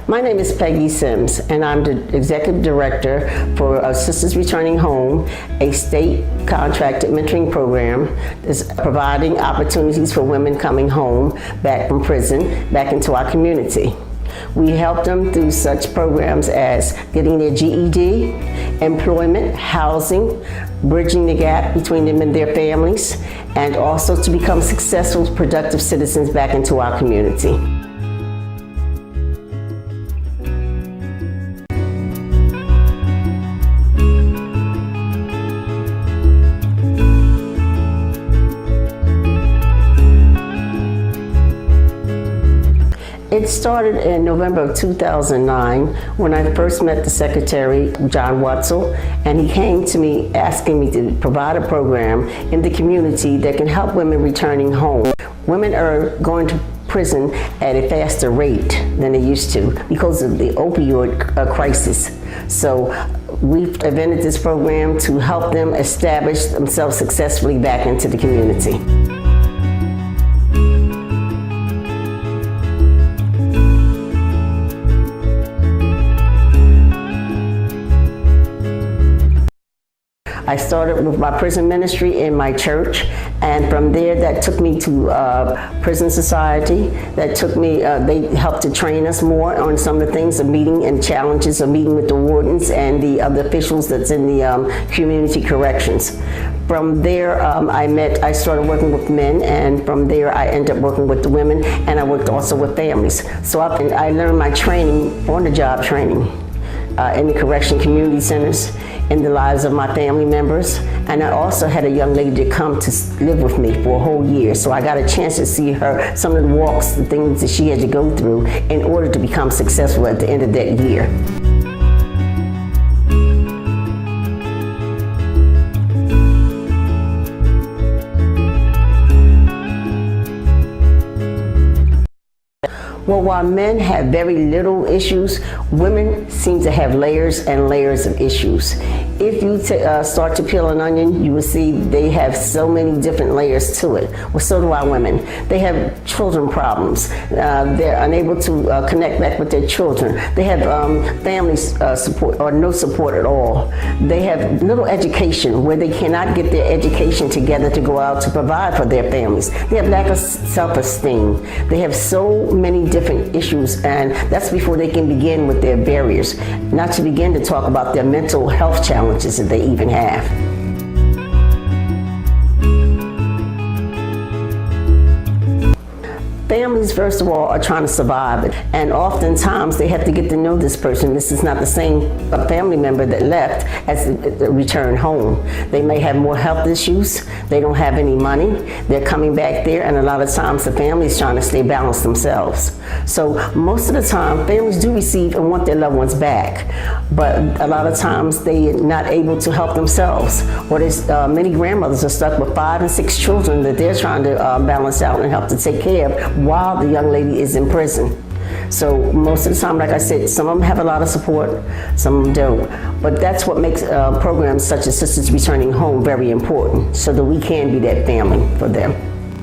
My name is Peggy Sims, and I'm the Executive Director for Sisters Returning Home, a state contracted mentoring program that's providing opportunities for women coming home back from prison, back into our community. We help them through such programs as getting their GED, employment, housing, bridging the gap between them and their families, and also to become successful, productive citizens back into our community. It started in November of 2009 when I first met the Secretary, John Wetzel, and he came to me asking me to provide a program in the community that can help women returning home. Women are going to prison at a faster rate than they used to because of the opioid crisis. So we've invented this program to help them establish themselves successfully back into the community. I started with my prison ministry in my church, and from there that took me to Prison Society. That took me, they helped to train us more on some of the things, the meeting and challenges of meeting with the wardens and the other officials that's in the community corrections. From there, I started working with men, and from there I ended up working with the women, and I worked also with families. So I learned my training, on-the-job training, in the correction community centers, in the lives of my family members. And I also had a young lady to come to live with me for a whole year. So I got a chance to see her, some of the walks, the things that she had to go through in order to become successful at the end of that year. Well, while men have very little issues, women seem to have layers and layers of issues. If you start to peel an onion, you will see they have so many different layers to it. Well, so do our women. They have children problems. They're unable to connect back with their children. They have family support or no support at all. They have little education where they cannot get their education together to go out to provide for their families. They have lack of self-esteem. They have so many different issues, and that's before they can begin with their barriers, not to begin to talk about their mental health challenges that they even have. Families, first of all, are trying to survive, and oftentimes they have to get to know this person. This is not the same family member that left as the return home. They may have more health issues. They don't have any money. They're coming back there, and a lot of times the family is trying to stay balanced themselves. So most of the time, families do receive and want their loved ones back, but a lot of times they're not able to help themselves. Or many grandmothers are stuck with 5 and 6 children that they're trying to balance out and help to take care of while the young lady is in prison. So most of the time, like I said, some of them have a lot of support, some of them don't. But that's what makes programs such as Sisters Returning Home very important, so that we can be that family for them.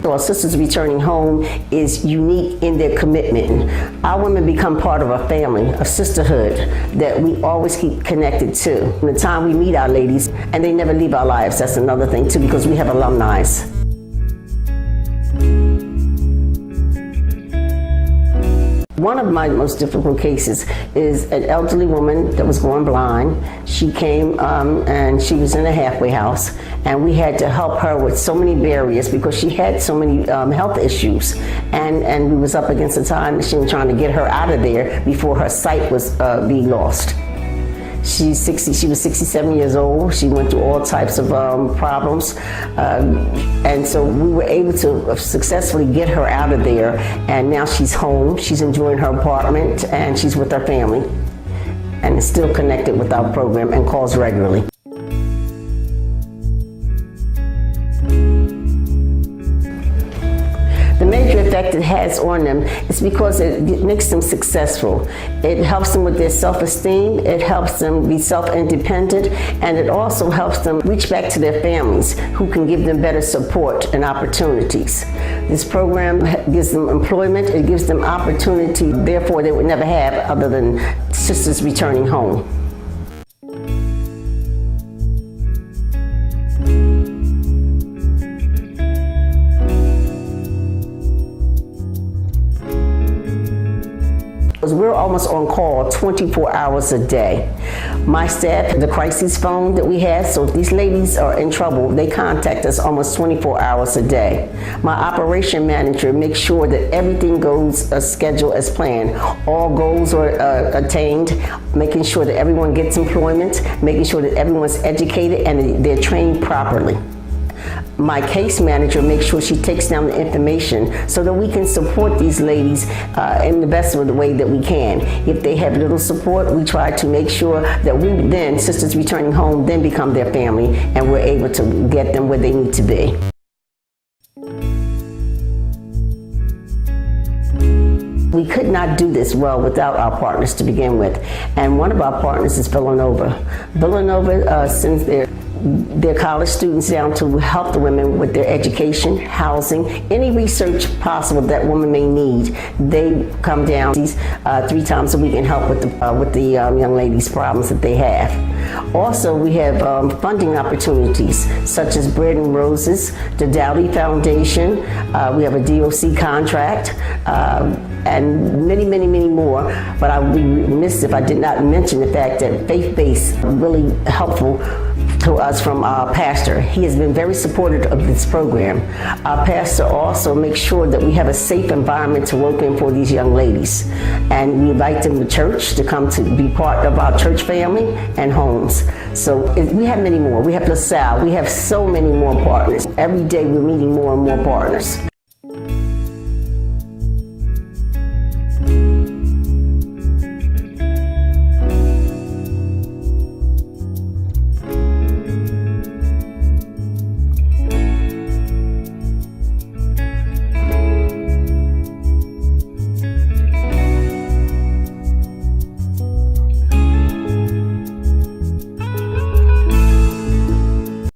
So Sisters Returning Home is unique in their commitment. Our women become part of a family, a sisterhood that we always keep connected to. From the time we meet our ladies, and they never leave our lives, that's another thing too, because we have alumni. One of my most difficult cases is an elderly woman that was going blind. She came and she was in a halfway house, and we had to help her with so many barriers because she had so many health issues, and we was up against the time machine trying to get her out of there before her sight was being lost. She was 67 years old. She went through all types of problems. And so we were able to successfully get her out of there. And now she's home. She's enjoying her apartment, and she's with her family. And is still connected with our program and calls regularly. The major effect it it has on them is because it makes them successful. It helps them with their self-esteem, it helps them be self-independent, and it also helps them reach back to their families who can give them better support and opportunities. This program gives them employment, it gives them opportunity, therefore they would never have other than sisters returning home. We're almost on call 24 hours a day. My staff, the crisis phone that we have, so if these ladies are in trouble, they contact us almost 24 hours a day. My operation manager makes sure that everything goes as scheduled as planned. All goals are attained, making sure that everyone gets employment, making sure that everyone's educated and they're trained properly. My case manager makes sure she takes down the information so that we can support these ladies in the best of the way that we can. If they have little support, we try to make sure that we then, sisters returning home, then become their family and we're able to get them where they need to be. We could not do this well without our partners to begin with. And one of our partners is Villanova. Villanova sends their college students down to help the women with their education, housing, any research possible that women may need. They come down 3 times a week and help with the young ladies' problems that they have. Also, we have funding opportunities such as Bread and Roses, the Dowdy Foundation. We have a DOC contract. And many, many, many more, but I would be remiss if I did not mention the fact that faith-based really helpful to us from our pastor. He has been very supportive of this program. Our pastor also makes sure that we have a safe environment to work in for these young ladies. And we invite them to church to come to be part of our church family and homes. So we have many more. We have LaSalle. We have so many more partners. Every day we're meeting more and more partners.